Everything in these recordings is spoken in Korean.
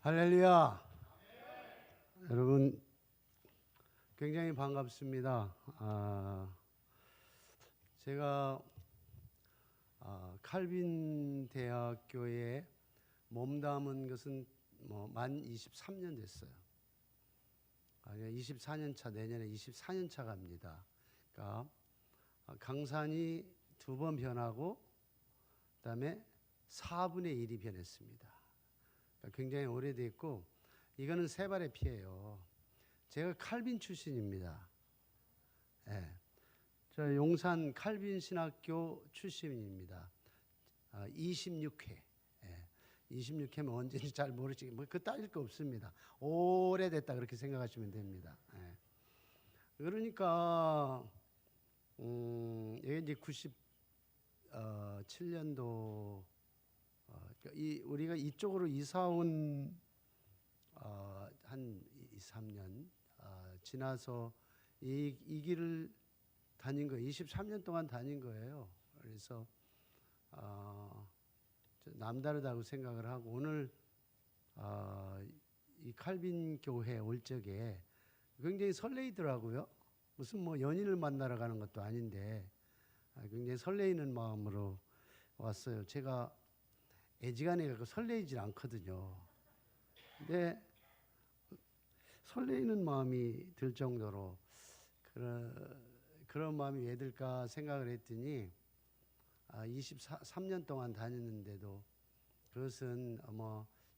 할렐루야. 여러분 굉장히 반갑습니다. 제가 칼빈 대학교에 몸담은 것은 만 23년 됐어요. 24년 차, 내년에 24년 차 갑니다. 그러니까 강산이 2번 변하고 그다음에 4분의 1이 변했습니다. 그러니까 굉장히 오래됐고, 이거는 세 발의 피예요. 제가 칼빈 출신입니다. 예. 저 용산 칼빈 신학교 출신입니다. 26회. 예. 26회면 언제인지 잘 모르시겠지만 그 따질 거 없습니다. 오래됐다 그렇게 생각하시면 됩니다. 예. 그러니까 이게 이제 97년도 우리가 이쪽으로 이사 온 한 2, 3년 지나서 이 길을 다닌 거예요. 23년 동안 다닌 거예요. 그래서 남다르다고 생각을 하고, 오늘 이 칼빈 교회 올 적에 굉장히 설레이더라고요. 무슨 연인을 만나러 가는 것도 아닌데 굉장히 설레이는 마음으로 왔어요. 제가 애지간히 설레이질 않거든요. 근데 설레이는 마음이 들 정도로 그런 마음이 왜 들까 생각을 했더니 23년 동안 다녔는데도 그것은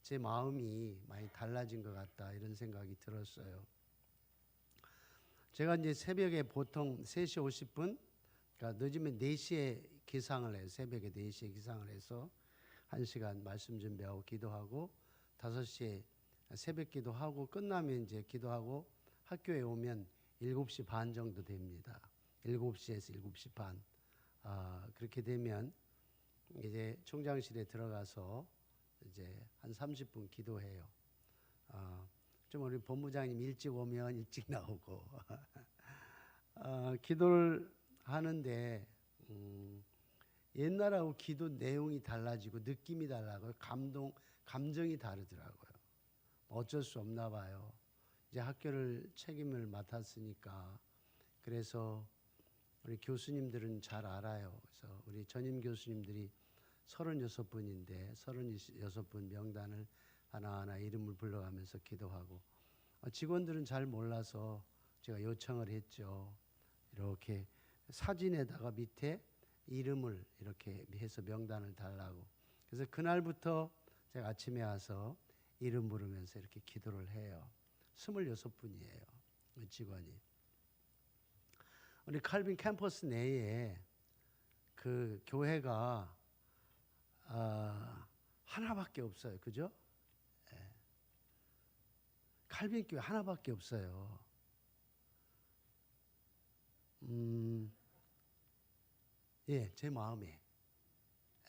제 마음이 많이 달라진 것 같다, 이런 생각이 들었어요. 제가 이제 새벽에 보통 3시 50분, 그러니까 늦으면 4시에 기상을 해요. 새벽에 4시에 기상을 해서 1시간 말씀 준비하고 기도하고, 5시에 새벽 기도하고 끝나면 이제 기도하고 학교에 오면 7시 반 정도 됩니다. 7시에서 7시 반. 그렇게 되면 이제 총장실에 들어가서 이제 한 30분 기도해요. 좀 우리 본부장님 일찍 오면 일찍 나오고 기도를 하는데 옛날하고 기도 내용이 달라지고 느낌이 달라고, 감정이 다르더라고요. 어쩔 수 없나 봐요. 이제 학교를 책임을 맡았으니까. 그래서 우리 교수님들은 잘 알아요. 그래서 우리 전임 교수님들이 36분인데 36분 명단을 하나하나 이름을 불러가면서 기도하고, 직원들은 잘 몰라서 제가 요청을 했죠. 이렇게 사진에다가 밑에 이름을 이렇게 해서 명단을 달라고. 그래서 그날부터 제가 아침에 와서 이름 부르면서 이렇게 기도를 해요. 26분이에요, 직원이. 우리 칼빈 캠퍼스 내에 그 교회가 하나밖에 없어요. 그죠? 예. 칼빈 교회 하나밖에 없어요. 예, 제 마음에.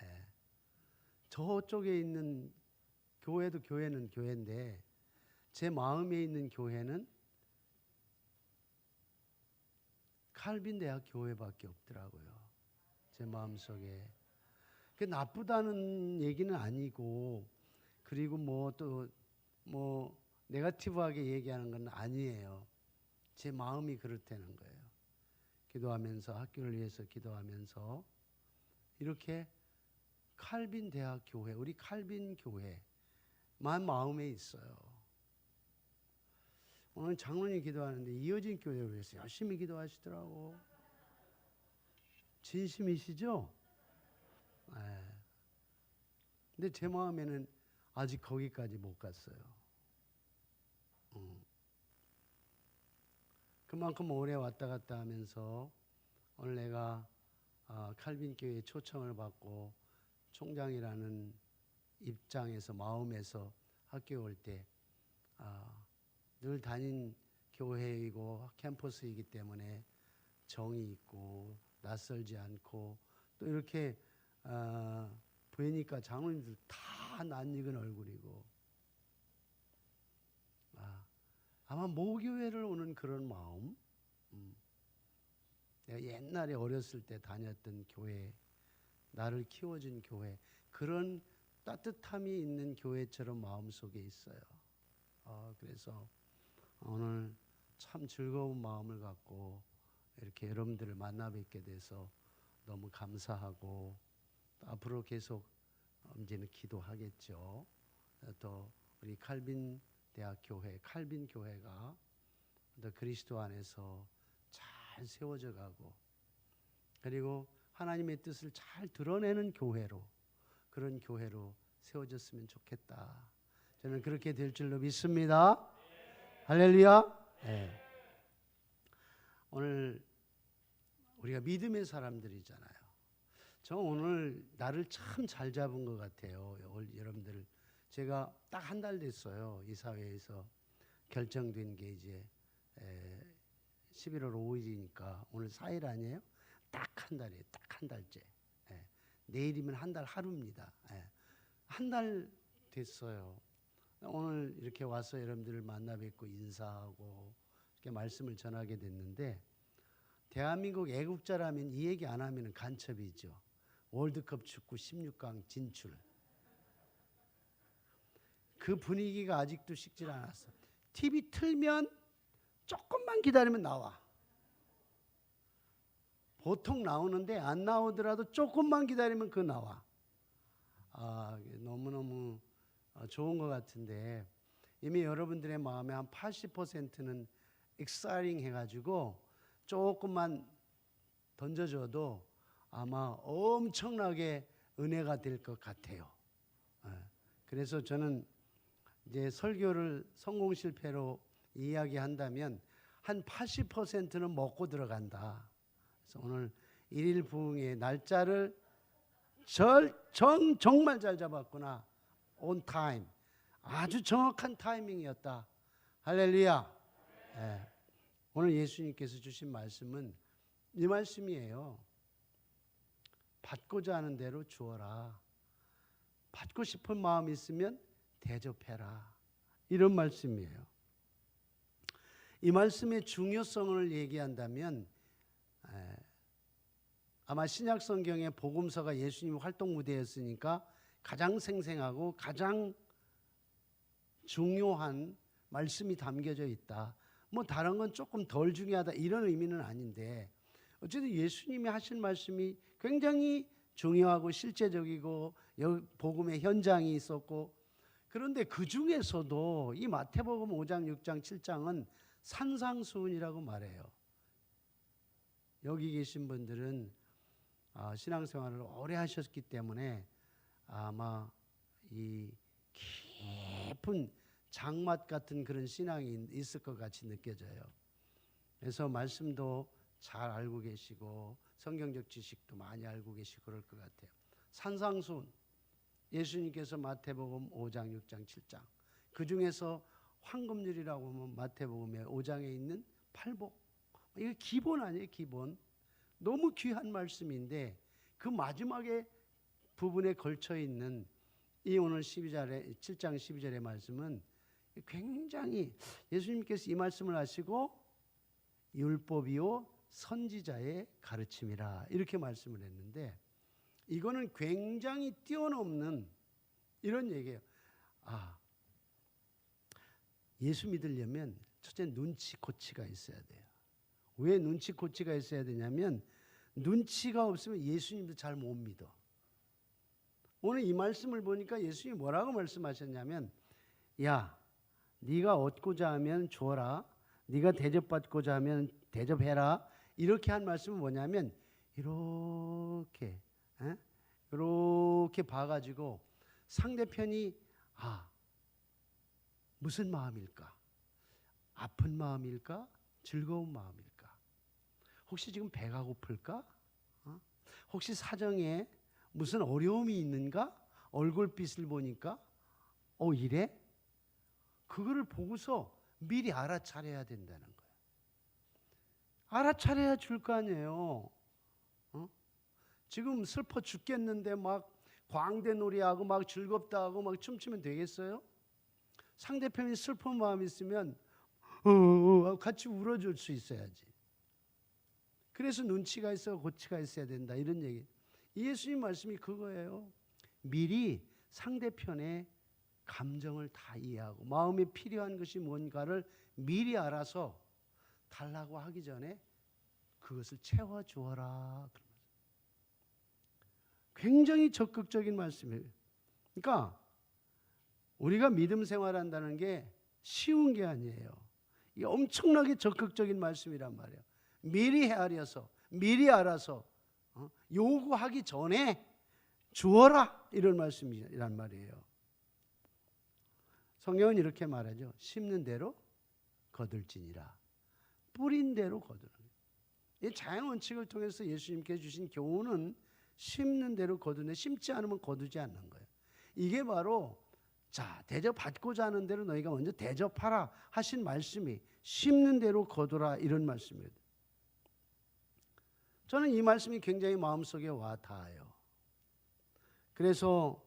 예. 저쪽에 있는 교회도 교회는 교회인데 제 마음에 있는 교회는 칼빈 대학 교회밖에 없더라고요. 제 마음속에. 그 나쁘다는 얘기는 아니고, 그리고 또 네거티브하게 얘기하는 건 아니에요. 제 마음이 그렇다는 거예요. 기도하면서, 학교를 위해서 기도하면서 이렇게 칼빈 대학 교회, 우리 칼빈 교회만 마음에 있어요. 오늘 장로님 기도하는데 이어진 교회를 위해서 열심히 기도하시더라고. 진심이시죠? 네. 근데 제 마음에는 아직 거기까지 못 갔어요. 그만큼 오래 왔다 갔다 하면서 오늘 내가 칼빈 교회에 초청을 받고 총장이라는 입장에서, 마음에서 학교에 올 때 늘 다닌 교회이고 캠퍼스이기 때문에 정이 있고 낯설지 않고, 또 이렇게 보니까 장로님들 다 낯익은 얼굴이고, 아마 모교회를 오는 그런 마음, 내가 옛날에 어렸을 때 다녔던 교회, 나를 키워준 교회, 그런 따뜻함이 있는 교회처럼 마음속에 있어요. 그래서 오늘 참 즐거운 마음을 갖고 이렇게 여러분들을 만나 뵙게 돼서 너무 감사하고 앞으로 계속 이제는 기도하겠죠. 또 우리 칼빈 대학 교회, 칼빈 교회가 또 그리스도 안에서 잘 세워져 가고 그리고 하나님의 뜻을 잘 드러내는 교회로 그런 교회로 세워졌으면 좋겠다. 저는 그렇게 될 줄로 믿습니다. 할렐루야. 네. 오늘 우리가 믿음의 사람들이잖아요. 저 오늘 나를 참 잘 잡은 것 같아요. 여러분들 제가 딱 한 달 됐어요. 이 사회에서 결정된 게 이제 11월 5일이니까 오늘 4일 아니에요? 딱 한 달이에요. 딱 한 달째. 내일이면 한 달 하루입니다. 한 달 됐어요. 오늘 이렇게 와서 여러분들을 만나 뵙고 인사하고 이렇게 말씀을 전하게 됐는데 대한민국 애국자라면 이 얘기 안 하면 간첩이죠. 월드컵 축구 16강 진출. 그 분위기가 아직도 식질 않았어. TV 틀면 조금만 기다리면 나와. 보통 나오는데 안 나오더라도 조금만 기다리면 그 나와. 너무너무 좋은 것 같은데 이미 여러분들의 마음에 한 80%는 exciting 해가지고 조금만 던져줘도 아마 엄청나게 은혜가 될 것 같아요. 그래서 저는 이제 설교를 성공 실패로 이야기한다면 한 80%는 먹고 들어간다. 그래서 오늘 1일 부흥의 날짜를 정말 잘 잡았구나. on time. 아주 정확한 타이밍이었다. 할렐루야. 오늘 예수님께서 주신 말씀은 이 말씀이에요. 받고자 하는 대로 주어라. 받고 싶은 마음이 있으면 대접해라. 이런 말씀이에요. 이 말씀의 중요성을 얘기한다면 아마 신약 성경의 복음서가 예수님 활동 무대였으니까 가장 생생하고 가장 중요한 말씀이 담겨져 있다. 뭐 다른 건 조금 덜 중요하다 이런 의미는 아닌데 어쨌든 예수님이 하신 말씀이 굉장히 중요하고 실제적이고 복음의 현장이 있었고 그런데 그 중에서도 이 마태복음 5장, 6장, 7장은 산상수훈이라고 말해요. 여기 계신 분들은 신앙생활을 오래 하셨기 때문에 아마 이 깊은 장맛 같은 그런 신앙이 있을 것 같이 느껴져요. 그래서 말씀도 잘 알고 계시고 성경적 지식도 많이 알고 계시고 그럴 것 같아요. 산상수훈 예수님께서 마태복음 5장, 6장, 7장 그 중에서 황금률이라고 하면 마태복음의 5장에 있는 팔복 이거 기본 아니에요. 기본 너무 귀한 말씀인데 그 마지막에 부분에 걸쳐 있는 이 오늘 7장 12절의 말씀은 굉장히 예수님께서 이 말씀을 하시고 율법이요 선지자의 가르침이라 이렇게 말씀을 했는데 이거는 굉장히 뛰어넘는 이런 얘기예요. 예수 믿으려면 첫째 눈치 코치가 있어야 돼요. 왜 눈치 코치가 있어야 되냐면 눈치가 없으면 예수님도 잘 못 믿어. 오늘 이 말씀을 보니까 예수님이 뭐라고 말씀하셨냐면 야 네가 얻고자 하면 주어라. 네가 대접받고자 하면 대접해라. 이렇게 한 말씀은 뭐냐면 이렇게 봐가지고 상대편이 무슨 마음일까? 아픈 마음일까? 즐거운 마음일까? 혹시 지금 배가 고플까? 혹시 사정에 무슨 어려움이 있는가? 얼굴빛을 보니까 이래? 그거를 보고서 미리 알아차려야 된다는 거예요. 알아차려야 줄 거 아니에요. 지금 슬퍼 죽겠는데 막 광대놀이하고 막 즐겁다 하고 막 춤추면 되겠어요? 상대편이 슬픈 마음이 있으면 같이 울어줄 수 있어야지. 그래서 눈치가 있어 고치가 있어야 된다 이런 얘기. 예수님 말씀이 그거예요. 미리 상대편의 감정을 다 이해하고 마음에 필요한 것이 뭔가를 미리 알아서 달라고 하기 전에 그것을 채워주어라. 굉장히 적극적인 말씀이에요. 그러니까 우리가 믿음 생활한다는 게 쉬운 게 아니에요. 이게 엄청나게 적극적인 말씀이란 말이에요. 미리 헤아려서 미리 알아서 요구하기 전에 주어라 이런 말씀이란 말이에요. 성경은 이렇게 말하죠. 심는 대로 거둘지니라. 뿌린 대로 거두는 거예요. 이 자연 원칙을 통해서 예수님께 주신 교훈은 심는 대로 거두는데 심지 않으면 거두지 않는 거예요. 이게 바로 자 대접받고자 하는 대로 너희가 먼저 대접하라 하신 말씀이 심는 대로 거두라 이런 말씀이에요. 저는 이 말씀이 굉장히 마음속에 와 닿아요. 그래서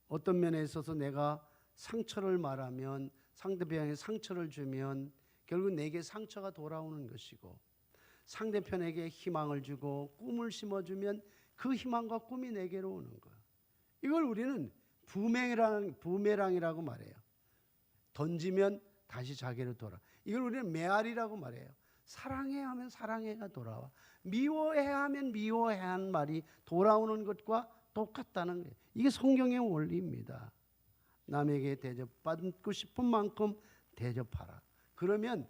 어떤 면에 있어서 내가 상처를 말하면 상대방에게 상처를 주면 결국 내게 상처가 돌아오는 것이고 상대편에게 희망을 주고 꿈을 심어주면 그 희망과 꿈이 내게로 오는 거예요. 이걸 우리는 부메랑이라고 말해요. 던지면 다시 자기로 돌아. 이걸 우리는 메아리라고 말해요. 사랑해야 하면 사랑해가 돌아와. 미워해야 하면 미워해야 하는 말이 돌아오는 것과 똑같다는 거예요. 이게 성경의 원리입니다. 남에게 대접받고 싶은 만큼 대접하라. 그러면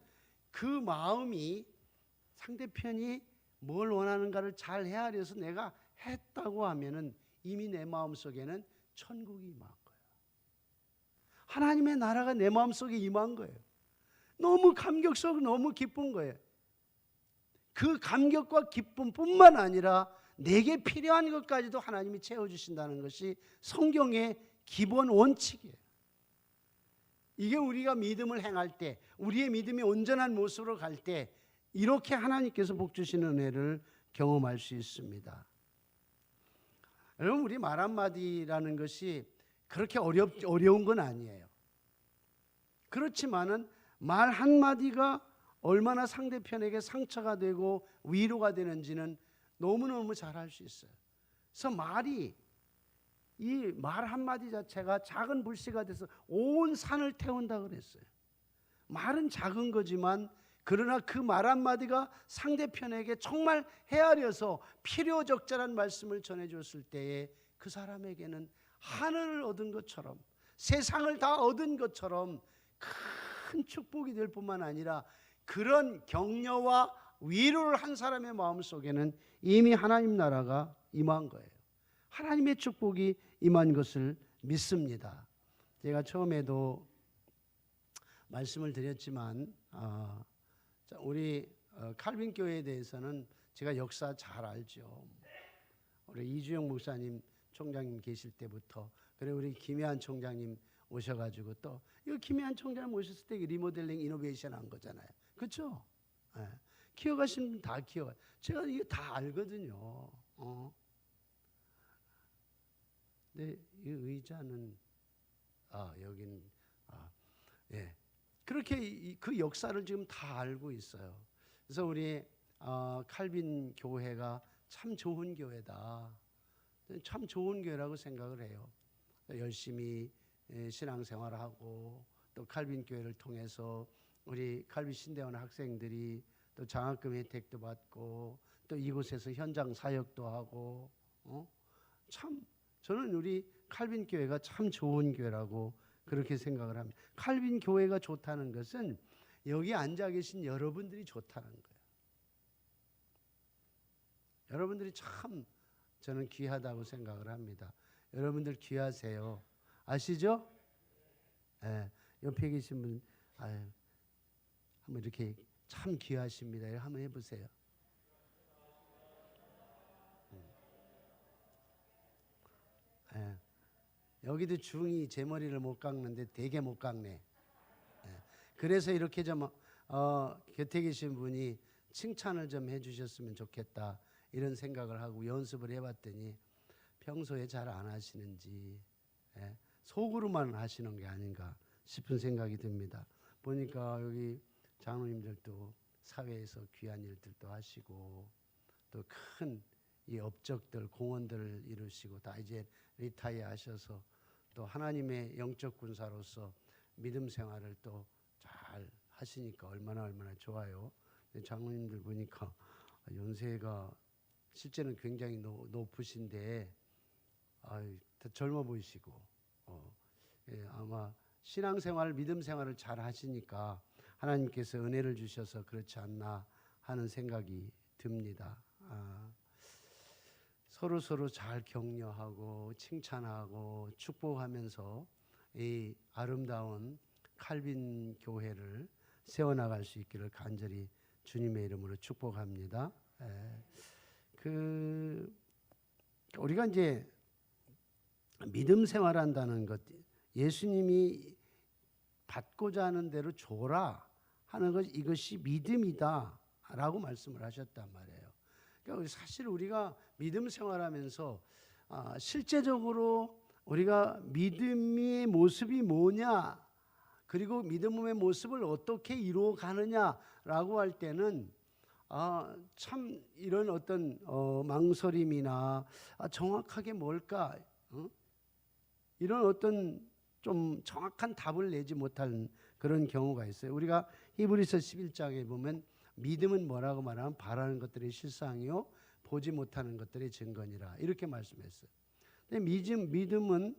그 마음이 상대편이 뭘 원하는가를 잘 헤아려서 내가 했다고 하면은 이미 내 마음속에는 천국이 임한 거예요. 하나님의 나라가 내 마음속에 임한 거예요. 너무 감격스럽고 너무 기쁜 거예요. 그 감격과 기쁨뿐만 아니라 내게 필요한 것까지도 하나님이 채워주신다는 것이 성경의 기본 원칙이에요. 이게 우리가 믿음을 행할 때, 우리의 믿음이 온전한 모습으로 갈 때 이렇게 하나님께서 복 주시는 은혜를 경험할 수 있습니다. 여러분, 우리 말 한마디라는 것이 그렇게 어려운 건 아니에요. 그렇지만은 말 한마디가 얼마나 상대편에게 상처가 되고 위로가 되는지는 너무너무 잘 알 수 있어요. 그래서 이 말 한마디 자체가 작은 불씨가 돼서 온 산을 태운다 그랬어요. 말은 작은 거지만 그러나 그 말 한마디가 상대편에게 정말 헤아려서 필요적절한 말씀을 전해줬을 때에 그 사람에게는 하늘을 얻은 것처럼 세상을 다 얻은 것처럼 큰 축복이 될 뿐만 아니라 그런 격려와 위로를 한 사람의 마음속에는 이미 하나님 나라가 임한 거예요. 하나님의 축복이 임한 것을 믿습니다. 제가 처음에도 말씀을 드렸지만 우리 칼빈 교회에 대해서는 제가 역사 잘 알죠. 우리 이주영 목사님 총장님 계실 때부터 그리고 우리 김혜한 총장님 오셔가지고 또 이거 김혜한 총장님 오셨을 때 리모델링 이노베이션 한 거잖아요. 그렇죠? 네. 키워가신 분 다 키워. 제가 이거 다 알거든요. 근데 이 의자는 여기는 예. 그렇게 그 역사를 지금 다 알고 있어요. 그래서 우리 칼빈 교회가 참 좋은 교회다. 참 좋은 교회라고 생각을 해요. 열심히 신앙생활을 하고 또 칼빈 교회를 통해서 우리 칼빈 신대원 학생들이 또 장학금 혜택도 받고 또 이곳에서 현장 사역도 하고 참 저는 우리 칼빈 교회가 참 좋은 교회라고 그렇게 생각을 합니다. 칼빈 교회가 좋다는 것은 여기 앉아 계신 여러분들이 좋다는 거예요. 여러분들이 참 저는 귀하다고 생각을 합니다. 여러분들 귀하세요. 아시죠? 네, 옆에 계신 분 한번 이렇게 참 귀하십니다. 한번 해보세요. 네. 여기도 중이 제 머리를 못 깎는데 되게 못 깎네. 네. 그래서 이렇게 좀 곁에 계신 분이 칭찬을 좀 해주셨으면 좋겠다 이런 생각을 하고 연습을 해봤더니 평소에 잘 안 하시는지 속으로만 하시는 게 아닌가 싶은 생각이 듭니다. 보니까 여기 장로님들도 사회에서 귀한 일들도 하시고 또 큰 이 업적들 공헌들을 이루시고 다 이제 리타이어 하셔서 또 하나님의 영적 군사로서 믿음 생활을 또 잘 하시니까 얼마나 좋아요. 장로님들 보니까 연세가 실제는 굉장히 높으신데 더 젊어 보이시고 예, 아마 신앙생활, 믿음 생활을 잘 하시니까 하나님께서 은혜를 주셔서 그렇지 않나 하는 생각이 듭니다. 서로 잘 격려하고 칭찬하고 축복하면서 이 아름다운 칼빈 교회를 세워나갈 수 있기를 간절히 주님의 이름으로 축복합니다. 우리가 이제 믿음 생활한다는 것, 예수님이 받고자 하는 대로 줘라 하는 것, 이것이 믿음이다라고 말씀을 하셨단 말이에요. 그러니까 사실 우리가 믿음 생활하면서 실제적으로 우리가 믿음의 모습이 뭐냐, 그리고 믿음의 모습을 어떻게 이루어 가느냐라고 할 때는 참 이런 어떤 망설임이나 정확하게 뭘까, 이런 어떤 좀 정확한 답을 내지 못하는 그런 경우가 있어요. 우리가 히브리서 11장에 보면 믿음은 뭐라고 말하면 바라는 것들의 실상이요 보지 못하는 것들의 증거니라 이렇게 말씀했어요. 근데 믿음은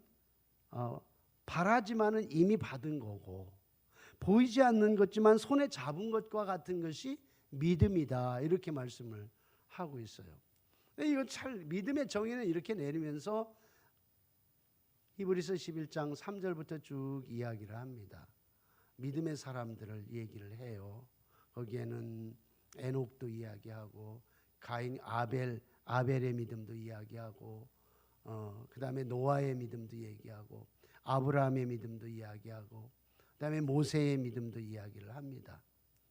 바라지만은 이미 받은 거고 보이지 않는 것지만 손에 잡은 것과 같은 것이 믿음이다 이렇게 말씀을 하고 있어요. 이건 잘 믿음의 정의는 이렇게 내리면서 히브리서 11장 3절부터 쭉 이야기를 합니다. 믿음의 사람들을 얘기를 해요. 거기에는 에녹도 이야기하고 가인 아벨의 믿음도 이야기하고 그 다음에 노아의 믿음도 얘기하고 아브라함의 믿음도 이야기하고 그 다음에 모세의 믿음도 이야기를 합니다.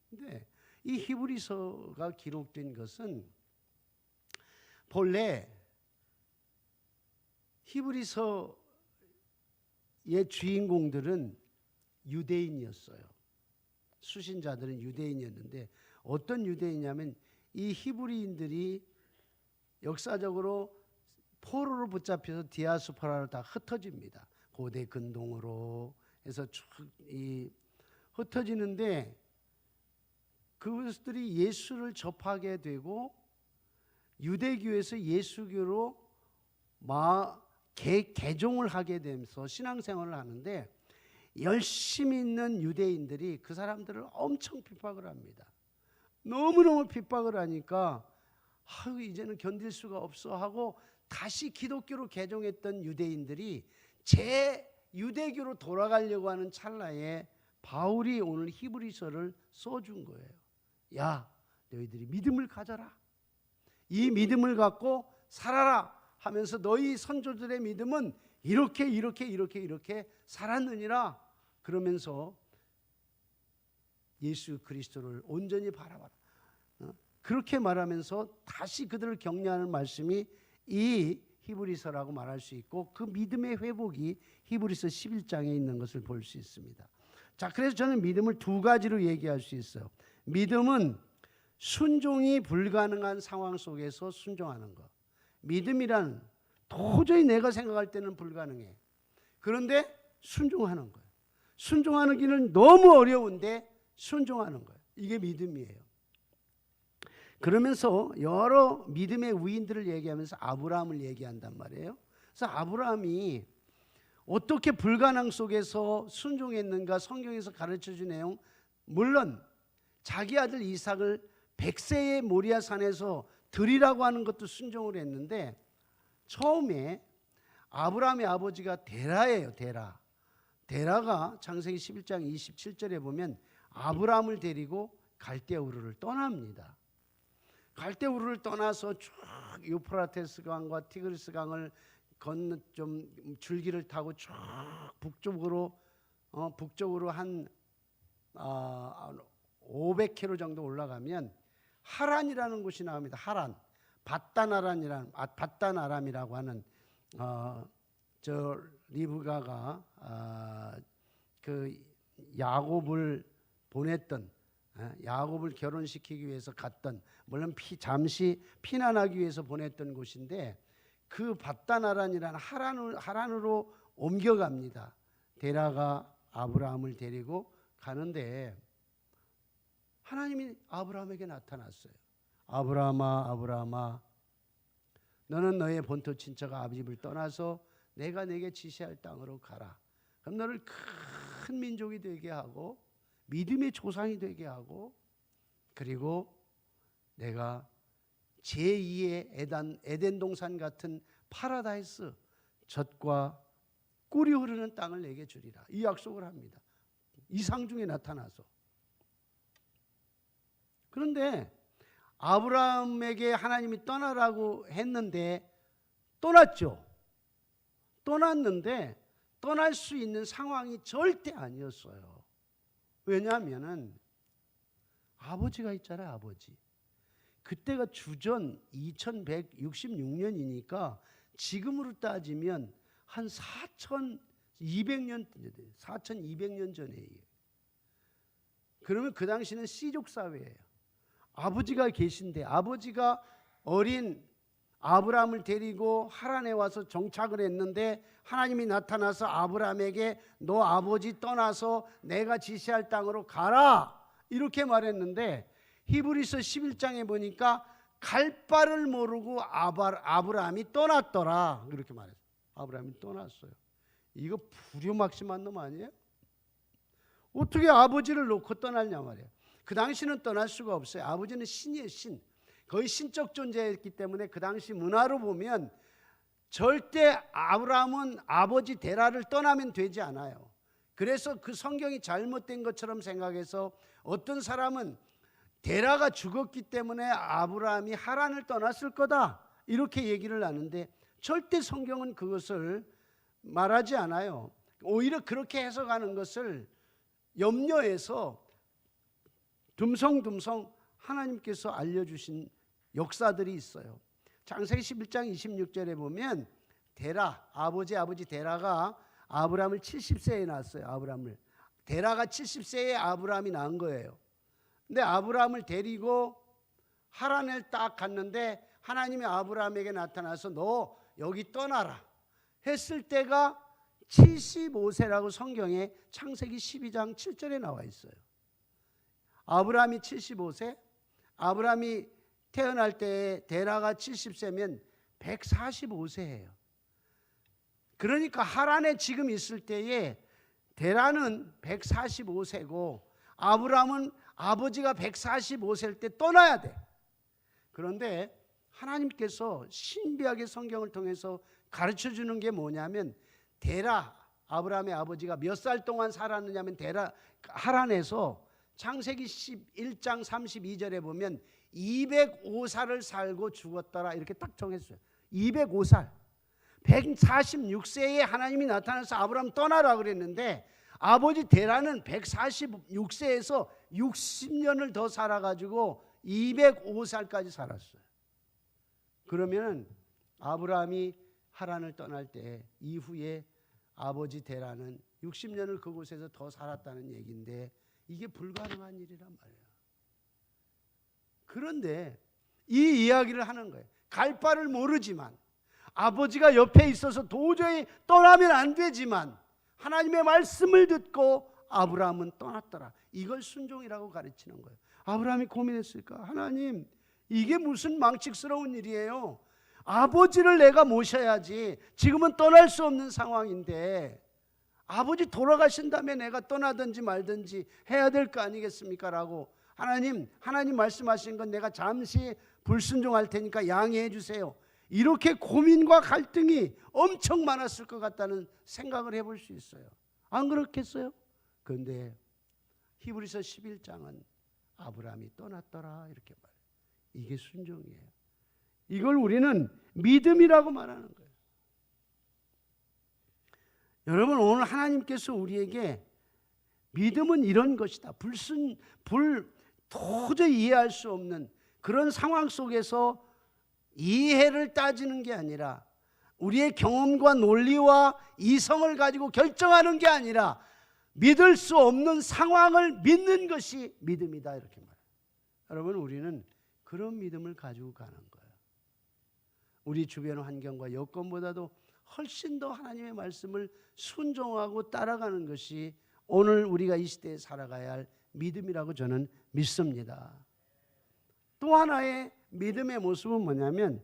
근데 이 히브리서가 기록된 것은 본래 히브리서의 주인공들은 유대인이었어요. 수신자들은 유대인이었는데 어떤 유대인이냐면 이 히브리인들이 역사적으로 포로로 붙잡혀서 디아스포라로 다 흩어집니다. 고대 근동으로 해서 쭉 흩어지는데 그것들이 예수를 접하게 되고 유대교에서 예수교로 개종을 하게 되면서 신앙생활을 하는데 열심히 있는 유대인들이 그 사람들을 엄청 핍박을 합니다. 너무너무 핍박을 하니까 이제는 견딜 수가 없어 하고 다시 기독교로 개종했던 유대인들이 유대교로 돌아가려고 하는 찰나에 바울이 오늘 히브리서를 써준 거예요. 야, 너희들이 믿음을 가져라. 이 믿음을 갖고 살아라 하면서 너희 선조들의 믿음은 이렇게 살았느니라. 그러면서 예수 그리스도를 온전히 바라봐라. 그렇게 말하면서 다시 그들을 격려하는 말씀이 이 히브리서라고 말할 수 있고 그 믿음의 회복이 히브리서 11장에 있는 것을 볼 수 있습니다. 자, 그래서 저는 믿음을 두 가지로 얘기할 수 있어요. 믿음은 순종이 불가능한 상황 속에서 순종하는 것. 믿음이란 도저히 내가 생각할 때는 불가능해. 그런데 순종하는 거예요. 순종하는 길은 너무 어려운데 순종하는 거예요. 이게 믿음이에요. 그러면서 여러 믿음의 위인들을 얘기하면서 아브라함을 얘기한단 말이에요. 그래서 아브라함이 어떻게 불가능 속에서 순종했는가 성경에서 가르쳐준 내용, 물론 자기 아들 이삭을 100세의 모리아 산에서 드리라고 하는 것도 순종을 했는데 처음에 아브라함의 아버지가 데라예요. 데라가 창세기 11장 27절에 보면 아브라함을 데리고 갈대우르를 떠납니다. 갈대우르를 떠나서 쭉 유프라테스 강과 티그리스 강을 건너 좀 줄기를 타고 쭉 북쪽으로 한 500km 정도 올라가면 하란이라는 곳이 나옵니다. 하란, 밧단아람이라고 하는 저 리브가가 그 야곱을 결혼시키기 위해서 갔던, 물론 잠시 피난하기 위해서 보냈던 곳인데 그 밧단아람이라는 하란으로 옮겨갑니다. 데라가 아브라함을 데리고 가는데 하나님이 아브라함에게 나타났어요. 아브라함아, 아브라함아, 너는 너의 본토 친척 아비집을 떠나서 내가 내게 지시할 땅으로 가라. 그럼 너를 큰 민족이 되게 하고 믿음의 조상이 되게 하고, 그리고 내가 제2의 에덴 동산 같은 파라다이스, 젖과 꿀이 흐르는 땅을 내게 주리라. 이 약속을 합니다. 이상 중에 나타나서. 그런데 아브라함에게 하나님이 떠나라고 했는데 떠났죠. 떠났는데 떠날 수 있는 상황이 절대 아니었어요. 왜냐하면은 아버지가 있잖아요. 아버지. 그때가 주전 2166년이니까 지금으로 따지면 한 4200년 전이에요. 그러면 그 당시는 씨족 사회예요. 아버지가 계신데 아버지가 어린 아브라함을 데리고 하란에 와서 정착을 했는데 하나님이 나타나서 아브라함에게 너 아버지 떠나서 내가 지시할 땅으로 가라 이렇게 말했는데, 히브리서 11장에 보니까 갈 바를 모르고 아브라함이 떠났더라 그렇게 말했어요. 아브라함이 떠났어요. 이거 불효막심한 놈 아니에요? 어떻게 아버지를 놓고 떠났냐 말이에요. 그 당시는 떠날 수가 없어요. 아버지는 신이에요. 신. 거의 신적 존재였기 때문에 그 당시 문화로 보면 절대 아브라함은 아버지 데라를 떠나면 되지 않아요. 그래서 그 성경이 잘못된 것처럼 생각해서 어떤 사람은 데라가 죽었기 때문에 아브라함이 하란을 떠났을 거다 이렇게 얘기를 하는데, 절대 성경은 그것을 말하지 않아요. 오히려 그렇게 해석하는 것을 염려해서 듬성듬성 하나님께서 알려주신 역사들이 있어요. 창세기 11장 26절에 보면 데라, 아버지 데라가 아브라함을 70세에 낳았어요. 아브라함을. 데라가 70세에 아브라함이 낳은 거예요. 근데 아브라함을 데리고 하란을 딱 갔는데 하나님이 아브라함에게 나타나서 너 여기 떠나라 했을 때가 75세라고 성경에 창세기 12장 7절에 나와 있어요. 아브라함이 75세, 아브라함이 태어날 때 데라가 70세면 145세예요. 그러니까 하란에 지금 있을 때에 데라는 145세고 아브라함은 아버지가 145세일 때 떠나야 돼. 그런데 하나님께서 신비하게 성경을 통해서 가르쳐주는 게 뭐냐면, 데라, 아브라함의 아버지가 몇 살 동안 살았느냐면 데라 하란에서 창세기 11장 32절에 보면 205살을 살고 죽었더라 이렇게 딱 정했어요. 205살. 146세에 하나님이 나타나서 아브라함 떠나라 그랬는데 아버지 데라는 146세에서 60년을 더 살아가지고 205살까지 살았어요. 그러면 아브라함이 하란을 떠날 때 이후에 아버지 데라는 60년을 그곳에서 더 살았다는 얘기인데 이게 불가능한 일이란 말이에요. 그런데 이 이야기를 하는 거예요. 갈 바를 모르지만 아버지가 옆에 있어서 도저히 떠나면 안 되지만 하나님의 말씀을 듣고 아브라함은 떠났더라. 이걸 순종이라고 가르치는 거예요. 아브라함이 고민했을까? 하나님, 이게 무슨 망측스러운 일이에요. 아버지를 내가 모셔야지. 지금은 떠날 수 없는 상황인데 아버지 돌아가신 다음에 내가 떠나든지 말든지 해야 될 거 아니겠습니까? 라고 하나님 말씀하신 건 내가 잠시 불순종할 테니까 양해해 주세요. 이렇게 고민과 갈등이 엄청 많았을 것 같다는 생각을 해볼 수 있어요. 안 그렇겠어요? 그런데 히브리서 11장은 아브라함이 떠났더라 이렇게 말해요. 이게 순종이에요. 이걸 우리는 믿음이라고 말하는 거예요. 여러분, 오늘 하나님께서 우리에게 믿음은 이런 것이다. 도저히 이해할 수 없는 그런 상황 속에서 이해를 따지는 게 아니라 우리의 경험과 논리와 이성을 가지고 결정하는 게 아니라 믿을 수 없는 상황을 믿는 것이 믿음이다 이렇게 말해요. 여러분, 우리는 그런 믿음을 가지고 가는 거예요. 우리 주변 환경과 여건보다도 훨씬 더 하나님의 말씀을 순종하고 따라가는 것이 오늘 우리가 이 시대에 살아가야 할 믿음이라고 저는 믿습니다. 또 하나의 믿음의 모습은 뭐냐면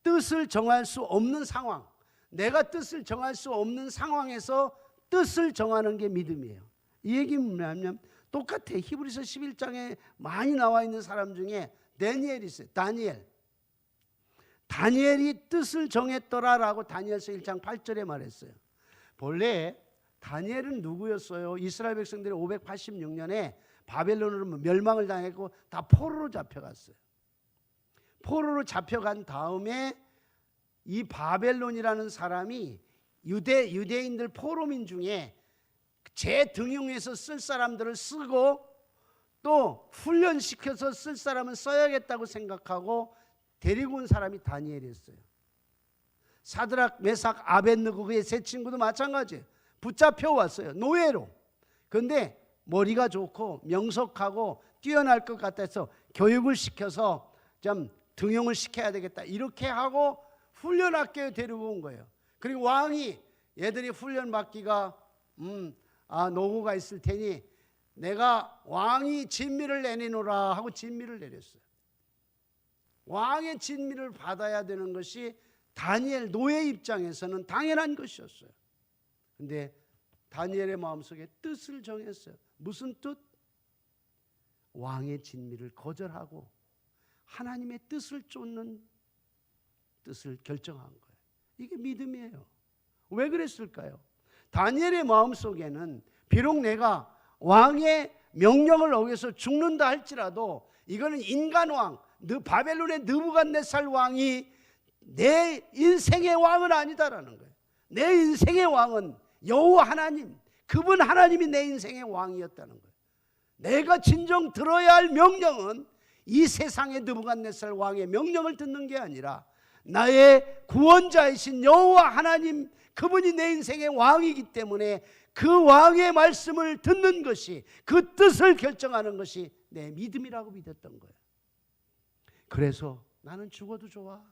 뜻을 정할 수 없는 상황, 내가 뜻을 정할 수 없는 상황에서 뜻을 정하는 게 믿음이에요. 이 얘기는 뭐냐면 똑같아. 히브리서 11장에 많이 나와 있는 사람 중에 다니엘이 있어요. 다니엘이 뜻을 정했더라라고 다니엘서 1장 8절에 말했어요. 본래 다니엘은 누구였어요? 이스라엘 백성들이 586년에 바벨론으로 멸망을 당했고 다 포로로 잡혀갔어요. 포로로 잡혀간 다음에 이 바벨론이라는 사람이 유대인들 포로민 중에 제 등용해서 쓸 사람들을 쓰고 또 훈련시켜서 쓸 사람은 써야겠다고 생각하고 데리고 온 사람이 다니엘이었어요. 사드락, 메삭, 아벳느고 그의 세 친구도 마찬가지예요. 붙잡혀 왔어요. 노예로. 그런데 머리가 좋고 명석하고 뛰어날 것 같아서 교육을 시켜서 좀 등용을 시켜야 되겠다. 이렇게 하고 훈련학교에 데리고 온 거예요. 그리고 왕이 얘들이 훈련 받기가 노고가 있을 테니 내가 왕이 진미를 내리노라 하고 진미를 내렸어요. 왕의 진미를 받아야 되는 것이 다니엘 노예 입장에서는 당연한 것이었어요. 그런데 다니엘의 마음속에 뜻을 정했어요. 무슨 뜻? 왕의 진미를 거절하고 하나님의 뜻을 쫓는 뜻을 결정한 거예요. 이게 믿음이에요. 왜 그랬을까요? 다니엘의 마음속에는 비록 내가 왕의 명령을 어겨서 죽는다 할지라도 이거는 인간왕, 바벨론의 느부갓네살 왕이 내 인생의 왕은 아니다라는 거예요. 내 인생의 왕은 여호와 하나님, 그분 하나님이 내 인생의 왕이었다는 거예요. 내가 진정 들어야 할 명령은 이 세상의 느부갓네살 왕의 명령을 듣는 게 아니라 나의 구원자이신 여호와 하나님, 그분이 내 인생의 왕이기 때문에 그 왕의 말씀을 듣는 것이, 그 뜻을 결정하는 것이 내 믿음이라고 믿었던 거예요. 그래서 나는 죽어도 좋아.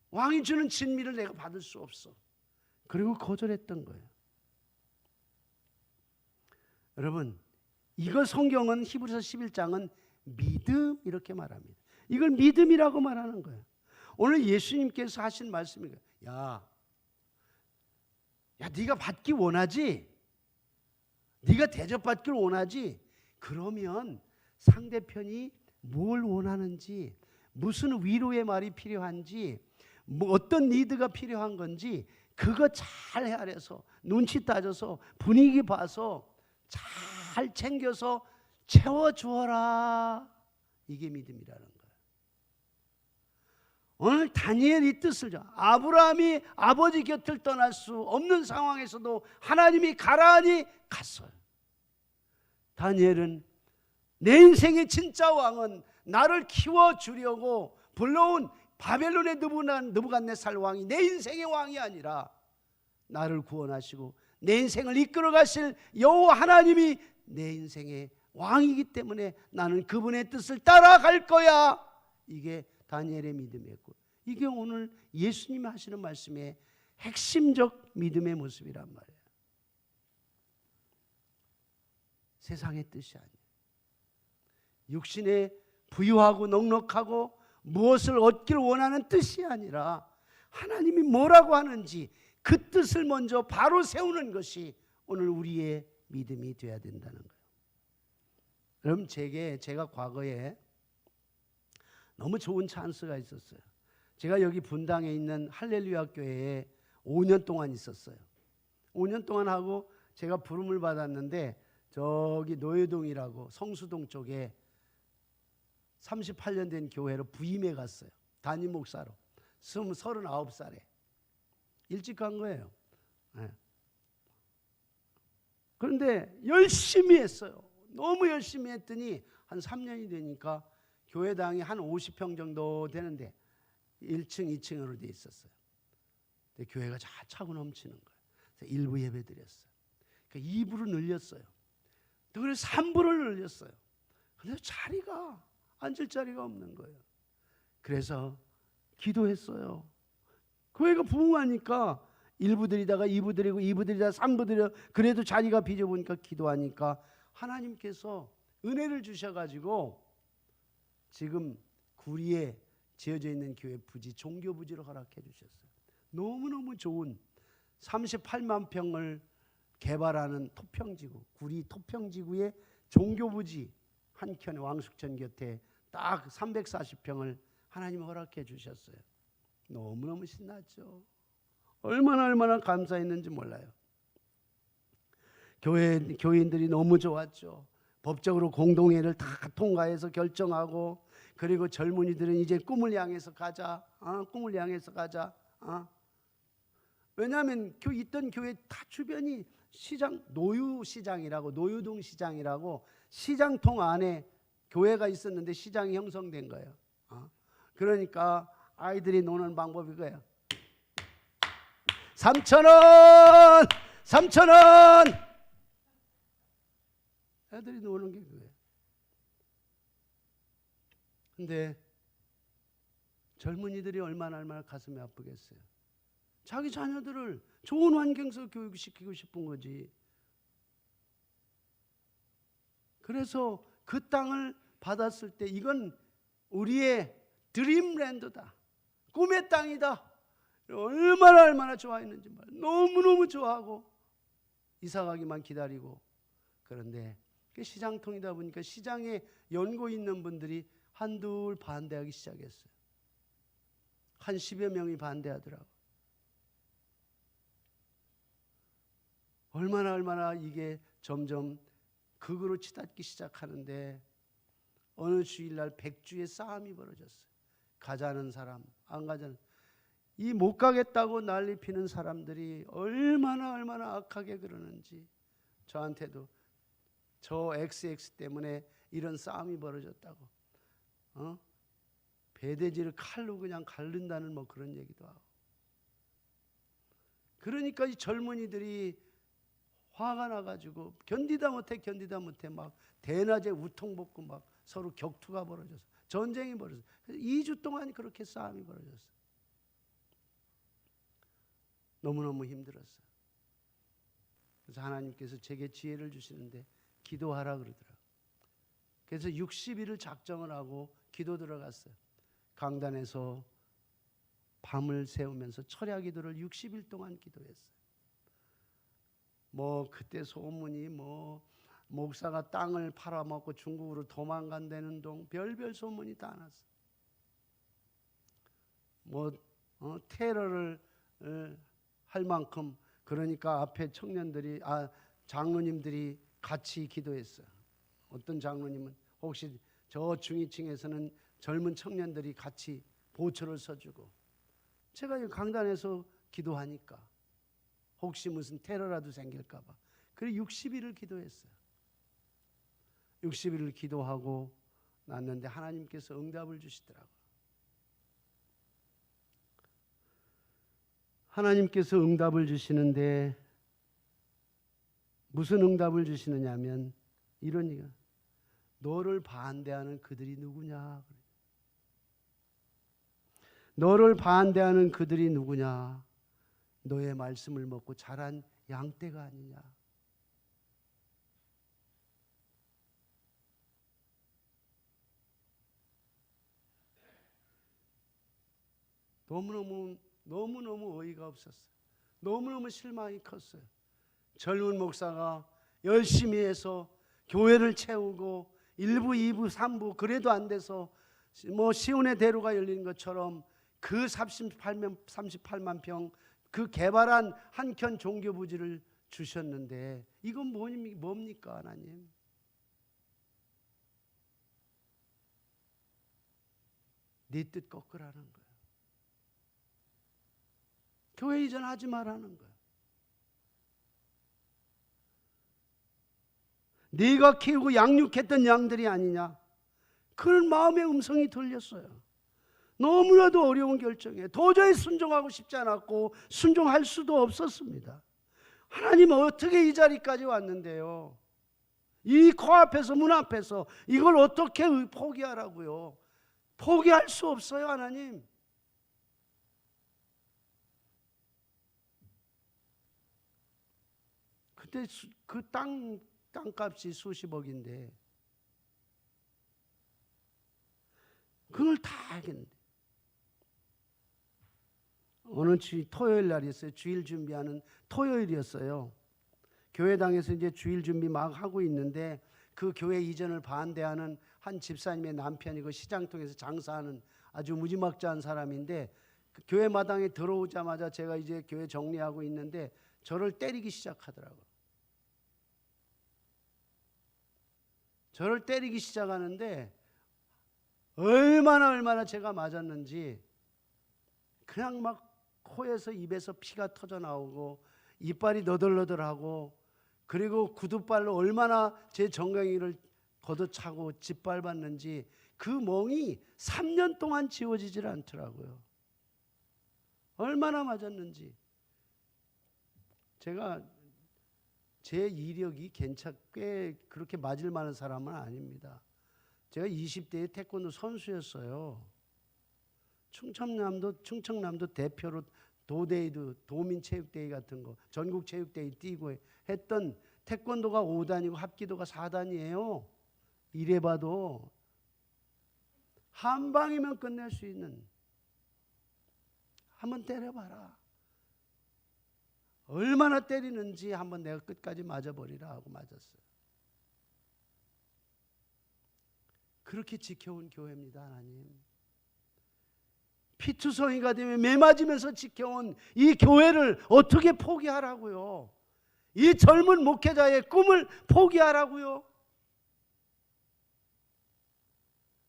왕이 주는 진미를 내가 받을 수 없어. 그리고 거절했던 거예요. 여러분, 이거 성경은 히브리서 11장은 믿음 이렇게 말합니다. 이걸 믿음이라고 말하는 거예요. 오늘 예수님께서 하신 말씀이 야, 네가 받기 원하지? 네가 대접받기를 원하지? 그러면 상대편이 뭘 원하는지, 무슨 위로의 말이 필요한지, 어떤 니드가 필요한 건지 그거 잘 헤아려서 눈치 따져서 분위기 봐서 잘 챙겨서 채워주어라. 이게 믿음이라는 거예요. 오늘 다니엘이 뜻을 아브라함이 아버지 곁을 떠날 수 없는 상황에서도 하나님이 가라하니 갔어요. 다니엘은 내 인생의 진짜 왕은 나를 키워주려고 불러온 바벨론의 느부갓네살 왕이 내 인생의 왕이 아니라 나를 구원하시고 내 인생을 이끌어 가실 여호와 하나님이 내 인생의 왕이기 때문에 나는 그분의 뜻을 따라갈 거야. 이게 다니엘의 믿음이었고, 이게 오늘 예수님이 하시는 말씀의 핵심적 믿음의 모습이란 말이에요. 세상의 뜻이 아니에요. 육신에 부유하고 넉넉하고 무엇을 얻기를 원하는 뜻이 아니라 하나님이 뭐라고 하는지 그 뜻을 먼저 바로 세우는 것이 오늘 우리의 믿음이 되어야 된다는 거예요. 여러분, 제가 과거에 너무 좋은 찬스가 있었어요. 제가 여기 분당에 있는 할렐루야 교회에 5년 동안 있었어요. 5년 동안 하고 제가 부름을 받았는데 저기 노예동이라고 성수동 쪽에 38년 된 교회로 부임해 갔어요. 담임 목사로 39살에 일찍 간 거예요. 네. 그런데 열심히 했어요. 너무 열심히 했더니 한 3년이 되니까 교회당이 한 50평 정도 되는데 1층, 2층으로 돼 있었어요. 근데 교회가 차고 넘치는 거예요. 그래서 1부 예배 드렸어요. 그러니까 2부로 늘렸어요. 그래서 3부를 늘렸어요. 근데 앉을 자리가 없는 거예요. 그래서 기도했어요. 교회가 부흥하니까 1부 드리다가 2부 드리고 2부 드리다가 3부 드려, 그래도 자리가 비좁으니까 기도하니까 하나님께서 은혜를 주셔가지고 지금 구리에 지어져 있는 교회 부지, 종교 부지를 허락해 주셨어요. 너무너무 좋은 38만 평을 개발하는 토평지구, 구리 토평지구의 종교 부지 한켠에 왕숙천 곁에 딱 340평을 하나님 허락해 주셨어요. 너무너무 신났죠. 얼마나 감사했는지 몰라요. 교인들이 너무 좋았죠. 법적으로 공동회의를 다 통과해서 결정하고, 그리고 젊은이들은 이제 꿈을 향해서 가자. 꿈을 향해서 가자. 왜냐하면 있던 교회 다 주변이 시장, 노유시장이라고, 노유동 시장이라고 시장통 안에 교회가 있었는데 시장이 형성된 거예요. 그러니까 아이들이 노는 방법이 그거예요. 3,000원! 3,000원! 애들이 노는 게 그거예요. 근데 젊은이들이 얼마나 가슴이 아프겠어요. 자기 자녀들을 좋은 환경에서 교육시키고 싶은 거지. 그래서 그 땅을 받았을 때 이건 우리의 드림랜드다, 꿈의 땅이다, 얼마나 좋아했는지 말이야. 너무너무 좋아하고 이사가기만 기다리고. 그런데 시장통이다 보니까 시장에 연고 있는 분들이 한둘 반대하기 시작했어요. 한 10여 명이 반대하더라고. 얼마나 이게 점점 극으로 치닫기 시작하는데 어느 주일날 백주의 싸움이 벌어졌어요. 가자는 사람, 안 가자는, 이 못 가겠다고 난리 피는 사람들이 얼마나 악하게 그러는지. 저한테도 저 XX 때문에 이런 싸움이 벌어졌다고, 배대지를 칼로 그냥 갈른다는 뭐 그런 얘기도 하고. 그러니까 이 젊은이들이 화가 나가지고 견디다 못해 막 대낮에 우통벗고 막 서로 격투가 벌어져서 전쟁이 벌어졌어요. 2주 동안 그렇게 싸움이 벌어졌어요. 너무너무 힘들었어요. 그래서 하나님께서 제게 지혜를 주시는데 기도하라 그러더라고요. 그래서 60일을 작정을 하고 기도 들어갔어요. 강단에서 밤을 새우면서 철야 기도를 60일 동안 기도했어요. 뭐 그때 소문이 뭐 목사가 땅을 팔아먹고 중국으로 도망간다는 동 별별 소문이 다 났어요. 뭐 테러를 할 만큼, 그러니까 앞에 청년들이 장로님들이 같이 기도했어요. 어떤 장로님은 혹시 저 중위층에서는 젊은 청년들이 같이 보초를 서주고, 제가 이 강단에서 기도하니까 혹시 무슨 테러라도 생길까 봐. 그래서 60일을 기도했어요. 60일을 기도하고 났는데 하나님께서 응답을 주시더라고요. 하나님께서 응답을 주시는데 무슨 응답을 주시느냐면 이런 얘기가, 너를 반대하는 그들이 누구냐? 너를 반대하는 그들이 누구냐? 너의 말씀을 먹고 자란 양떼가 아니냐? 너무너무 어이가 없었어요. 너무너무 실망이 컸어요. 젊은 목사가 열심히 해서 교회를 채우고 1부, 2부, 3부 그래도 안 돼서 뭐 시온의 대로가 열리는 것처럼 그 38만 평 그 개발한 한켠 종교 부지를 주셨는데 이건 뭡니까 하나님? 네 뜻 꺾으라는 거예요. 교회 이전하지 말라는 거예요. 네가 키우고 양육했던 양들이 아니냐? 그런 마음의 음성이 들렸어요. 너무나도 어려운 결정에 도저히 순종하고 싶지 않았고 순종할 수도 없었습니다. 하나님 어떻게 이 자리까지 왔는데요? 이 코앞에서 문 앞에서 이걸 어떻게 포기하라고요? 포기할 수 없어요 하나님. 그때 그 땅값이 수십억인데 그걸 다 알겠는데 어느 토요일 날이었어요. 주일 준비하는 토요일이었어요. 교회당에서 이제 주일 준비 막 하고 있는데 그 교회 이전을 반대하는 한 집사님의 남편이 그 시장통에서 장사하는 아주 무지막지한 사람인데 그 교회 마당에 들어오자마자 제가 이제 교회 정리하고 있는데 저를 때리기 시작하더라고요. 저를 때리기 시작하는데 얼마나 제가 맞았는지 그냥 막 코에서 입에서 피가 터져 나오고 이빨이 너덜너덜하고 그리고 구두발로 얼마나 제 정강이를 걷어차고 짓밟았는지 그 멍이 3년 동안 지워지질 않더라고요. 얼마나 맞았는지. 제가 제 이력이 꽤 그렇게 맞을 만한 사람은 아닙니다. 제가 20대에 태권도 선수였어요. 충청남도 대표로 도데이도 도민체육대회 같은 거 전국체육대회 뛰고 했던 태권도가 5단이고 합기도가 4단이에요. 이래봐도 한 방이면 끝낼 수 있는. 한번 때려봐라. 얼마나 때리는지 한번 내가 끝까지 맞아버리라 하고 맞았어요. 그렇게 지켜온 교회입니다. 하나님. 피투성이가 되면 매맞으면서 지켜온 이 교회를 어떻게 포기하라고요? 이 젊은 목회자의 꿈을 포기하라고요?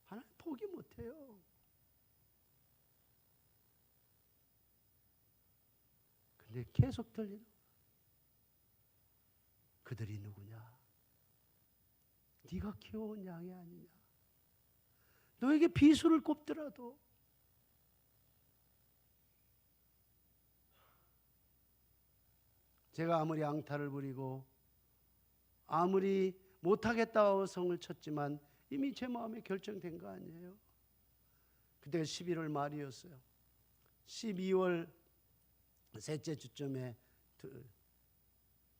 하나님 포기 못해요. 근데 계속 들리는 그들이 누구냐? 네가 키워온 양이 아니냐? 너에게 비수를 꼽더라도 제가 아무리 앙탈을 부리고 아무리 못하겠다고 성을 쳤지만 이미 제 마음에 결정된 거 아니에요. 그때가 11월 말이었어요. 12월 셋째 주쯤에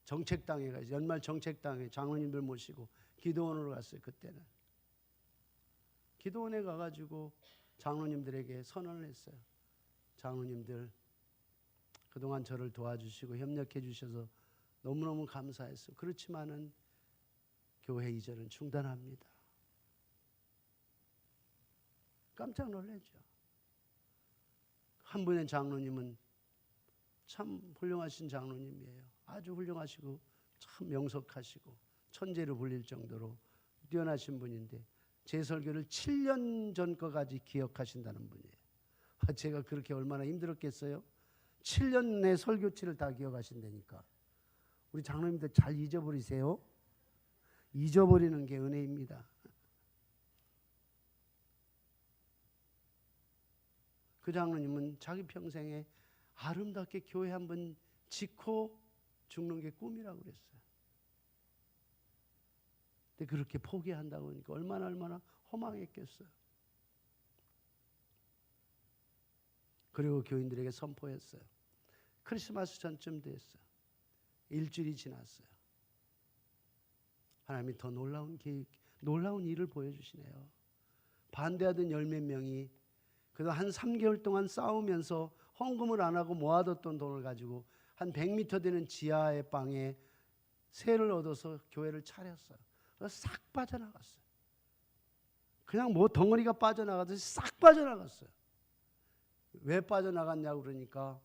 정책당에 가서 연말 정책당에 장로님들 모시고 기도원으로 갔어요. 그때는 기도원에 가가지고 장로님들에게 선언을 했어요. 장로님들 그동안 저를 도와주시고 협력해 주셔서 너무너무 감사했어요. 그렇지만은 교회 이전은 중단합니다. 깜짝 놀랐죠. 한 분의 장로님은 참 훌륭하신 장로님이에요. 아주 훌륭하시고 참 명석하시고 천재로 불릴 정도로 뛰어나신 분인데 제 설교를 7년 전 거까지 기억하신다는 분이에요. 제가 그렇게 얼마나 힘들었겠어요? 7년 내 설교치를 다 기억하신다니까. 우리 장로님들 잘 잊어버리세요. 잊어버리는 게 은혜입니다. 그 장로님은 자기 평생에 아름답게 교회 한번 짓고 죽는 게 꿈이라고 그랬어요. 근데 그렇게 포기한다고 하니까 얼마나 허망했겠어요. 그리고 교인들에게 선포했어요. 크리스마스 전쯤 됐어요. 일주일이 지났어요. 하나님이 더 놀라운 일을 보여주시네요. 반대하던 열몇 명이 그래도 한 3개월 동안 싸우면서 헌금을 안 하고 모아뒀던 돈을 가지고 한 100m 되는 지하의 방에 새를 얻어서 교회를 차렸어요. 그래서 싹 빠져나갔어요. 그냥 뭐 덩어리가 빠져나가듯이 싹 빠져나갔어요. 왜 빠져나갔냐고 그러니까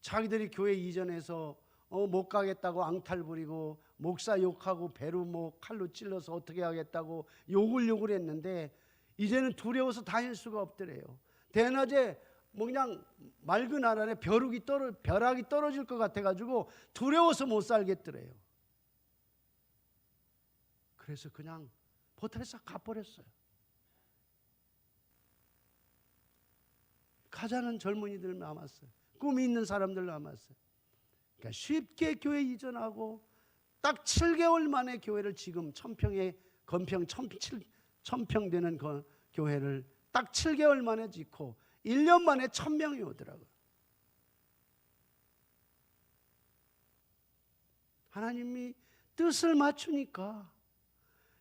자기들이 교회 이전에서 못 가겠다고 앙탈 부리고 목사 욕하고 배로 뭐 칼로 찔러서 어떻게 하겠다고 욕을 했는데 이제는 두려워서 다닐 수가 없더래요. 대낮에 뭐 그냥 맑은 하늘에 벼락이 떨어질 것 같아가지고 두려워서 못 살겠더래요. 그래서 그냥 보따리 싹 가버렸어요. 가자는 젊은이들 남았어요. 꿈이 있는 사람들 남았어요. 그러니까 쉽게 교회 이전하고 딱 7개월 만에 교회를 지금 건평 1000평 되는 그 교회를 딱 7개월 만에 짓고 1년 만에 1000명이 오더라고요. 하나님이 뜻을 맞추니까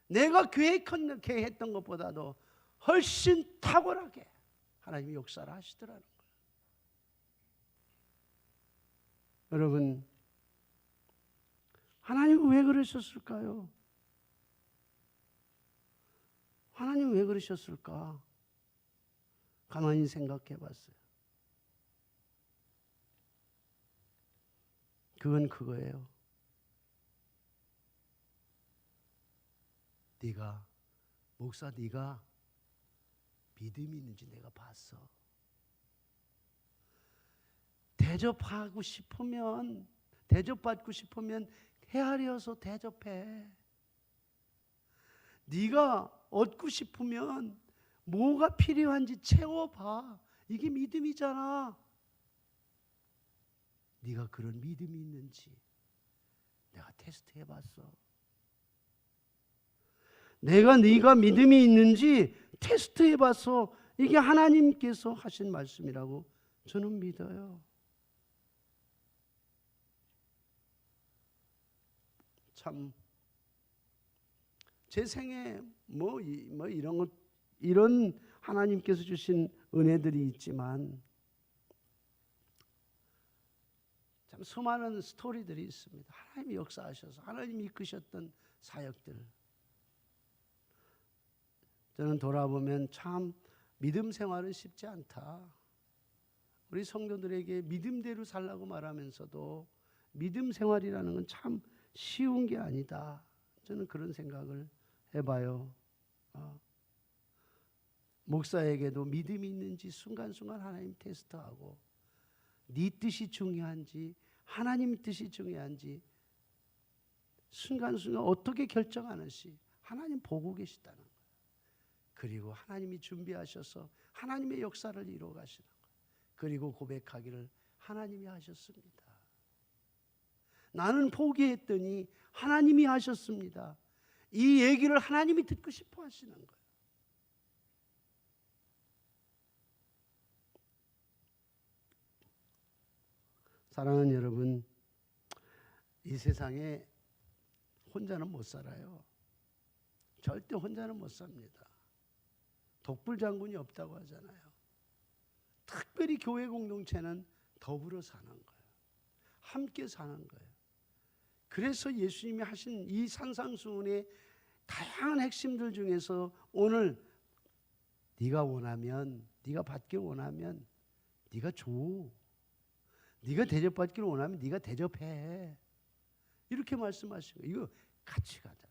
내가 계획했던 것보다도 훨씬 탁월하게 하나님이 역사를 하시더라는 거예요. 여러분, 하나님은 왜 그러셨을까요? 하나님 왜 그러셨을까? 가만히 생각해 봤어요. 그건 그거예요. 목사 네가 믿음이 있는지 내가 봤어. 대접받고 싶으면 헤아려서 대접해. 네가 얻고 싶으면 뭐가 필요한지 채워봐. 이게 믿음이잖아. 네가 그런 믿음이 있는지 내가 테스트 해봤어. 네가 믿음이 있는지 테스트 해봤어. 이게 하나님께서 하신 말씀이라고 저는 믿어요. 참 제 생에 이런 하나님께서 주신 은혜들이 있지만 참 수많은 스토리들이 있습니다. 하나님이 역사하셔서 하나님이 이끄셨던 사역들. 저는 돌아보면 참 믿음 생활은 쉽지 않다. 우리 성도들에게 믿음대로 살라고 말하면서도 믿음 생활이라는 건 참 쉬운 게 아니다. 저는 그런 생각을 해봐요. 목사에게도 믿음이 있는지 순간순간 하나님 테스트하고 네 뜻이 중요한지 하나님 뜻이 중요한지 순간순간 어떻게 결정하는지 하나님 보고 계시다는 거예요. 그리고 하나님이 준비하셔서 하나님의 역사를 이루어 가시는 거예요. 그리고 고백하기를 하나님이 하셨습니다. 나는 포기했더니 하나님이 하셨습니다. 이 얘기를 하나님이 듣고 싶어 하시는 거예요. 사랑하는 여러분, 이 세상에 혼자는 못 살아요. 절대 혼자는 못 삽니다. 독불장군이 없다고 하잖아요. 특별히 교회 공동체는 더불어 사는 거예요. 함께 사는 거예요. 그래서 예수님이 하신 이 산상수훈의 다양한 핵심들 중에서 오늘 네가 원하면, 네가 받길 원하면 네가 줘. 네가 대접받기를 원하면 네가 대접해. 이렇게 말씀하신 거예요. 이거 같이 가자.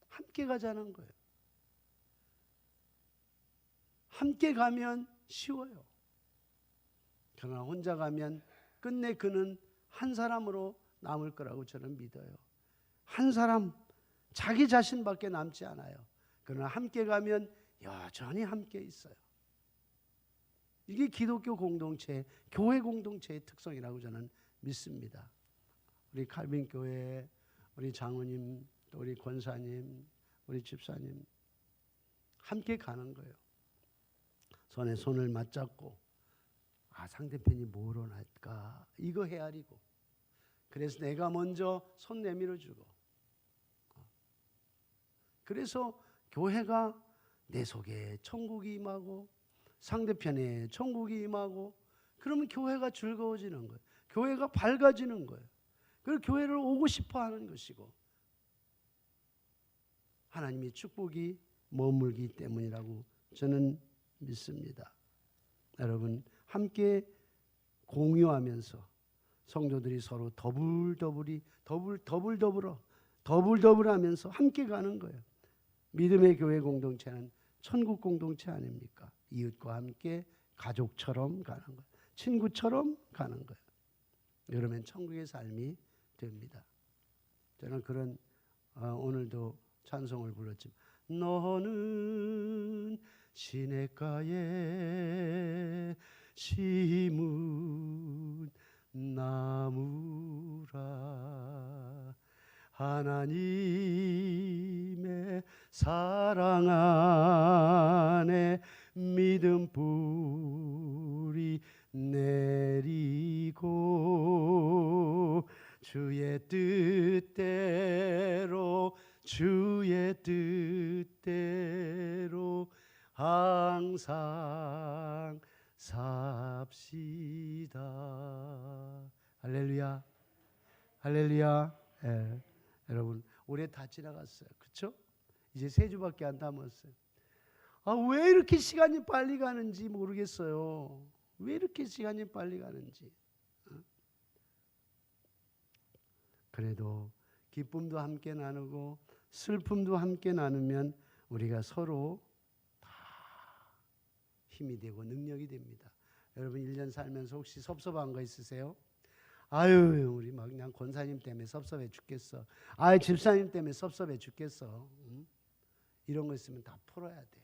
함께 가자는 거예요. 함께 가면 쉬워요. 그러나 혼자 가면 끝내 그는 한 사람으로 남을 거라고 저는 믿어요. 한 사람, 자기 자신밖에 남지 않아요. 그러나 함께 가면 여전히 함께 있어요. 이게 기독교 공동체, 교회 공동체의 특성이라고 저는 믿습니다. 우리 칼빈 교회, 우리 장로님, 또 우리 권사님, 우리 집사님 함께 가는 거예요. 손에 손을 맞잡고 상대편이 뭘 원할까 이거 헤아리고, 그래서 내가 먼저 손 내밀어 주고, 그래서 교회가 내 속에 천국이 임하고 상대편에 천국이 임하고, 그러면 교회가 즐거워지는 거예요. 교회가 밝아지는 거예요. 그리고 교회를 오고 싶어 하는 것이고 하나님의 축복이 머물기 때문이라고 저는 믿습니다. 여러분, 함께 공유하면서 성도들이 서로 더불더불하면서 함께 가는 거예요. 믿음의 교회 공동체는 천국 공동체 아닙니까? 이웃과 함께 가족처럼 가는 거예요. 친구처럼 가는 거예요. 그러면 천국의 삶이 됩니다. 저는 그런 오늘도 찬송을 불렀지만, 너는 시냇가에 심은 나무라, 하나님의 사랑 안에 믿음 뿌리 내리고 주의 뜻대로 주의 뜻대로 항상 삽시다. 할렐루야, 할렐루야. 예. 여러분 올해 다 지나갔어요. 그렇죠? 이제 3주밖에 안 남았어요. 왜 이렇게 시간이 빨리 가는지 모르겠어요. 왜 이렇게 시간이 빨리 가는지. 그래도 기쁨도 함께 나누고 슬픔도 함께 나누면 우리가 서로 다 힘이 되고 능력이 됩니다. 여러분 1년 살면서 혹시 섭섭한 거 있으세요? 아유 우리 막 그냥 권사님 때문에 섭섭해 죽겠어. 아유 집사님 때문에 섭섭해 죽겠어. 이런 거 있으면 다 풀어야 돼.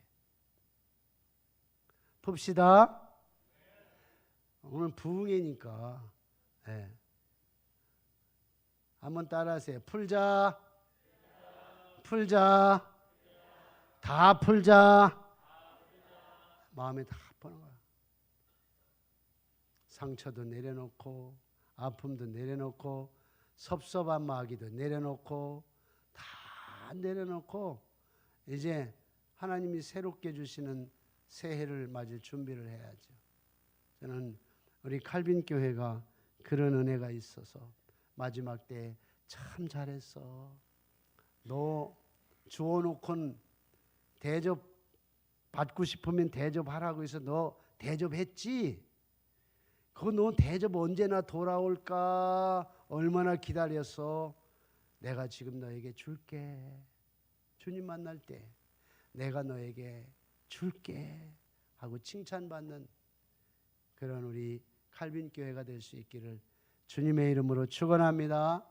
풉시다. 오늘 부흥회니까. 네. 한번 따라하세요. 풀자. 풀자. 다 풀자. 마음에 다 푸는 거야. 상처도 내려놓고 아픔도 내려놓고 섭섭한 마귀도 내려놓고 다 내려놓고 이제 하나님이 새롭게 주시는 새해를 맞을 준비를 해야죠. 저는 우리 칼빈 교회가 그런 은혜가 있어서 마지막 때 참 잘했어. 너 주워놓고는 대접 받고 싶으면 대접하라고 해서 너 대접했지? 그거 너 대접 언제나 돌아올까? 얼마나 기다렸어? 내가 지금 너에게 줄게. 주님 만날 때 내가 너에게 줄게 하고 칭찬받는 그런 우리 칼빈 교회가 될 수 있기를 주님의 이름으로 축원합니다.